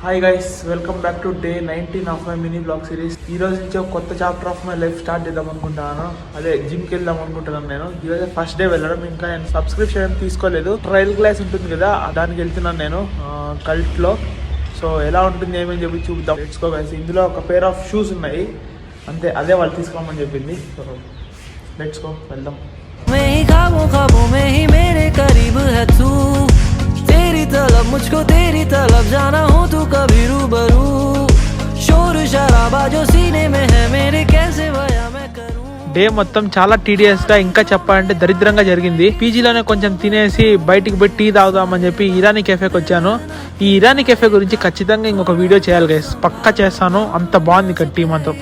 Hi guys, welcome back to day 19 of my mini blog series. ఈ రోజు నుంచి ఒక కొత్త chapter of my life start చేద్దాం అనుకుంటున్నాను. అదే జిమ్కి వెళ్దాం అనుకుంటున్నాను. నేను ఈరోజు ఫస్ట్ డే వెళ్ళడం. ఇంకా నేను సబ్స్క్రిప్షన్ తీసుకోలేదు. ట్రయల్ క్లాస్ ఉంటుంది కదా, దానికి వెళ్తున్నాను నేను కల్ట్లో. సో ఎలా ఉంటుంది ఏమని చెప్పి చూద్దాం. Let's go guys. ఇందులో ఒక పేర్ ఆఫ్ షూస్ ఉన్నాయి అంతే, అదే వాళ్ళు తీసుకోమని చెప్పింది. సో లెట్స్ గో, వెళ్దాం. तेरी तलब मुझको तेरी तलब जाना हो तू कभी रूबरू शोर शराबा जो सीने में है मेरे कैसे भया मैं करूं. డే మొత్తం చాలా టీడీఎస్ గా, ఇంకా చెప్పాలంటే దరిద్రంగా జరిగింది. పీజీలోనే కొంచెం తినేసి బయటికి పోయి టీ తాగుదామని చెప్పి ఇరానీ కెఫేకి వచ్చాను. ఈ ఇరానీ కెఫే గురించి ఖచ్చితంగా ఇంకొక వీడియో చేయాలి గైస్, పక్కా చేస్తాను. అంత బాగుంది ఇక్కడ టీ మాత్రం.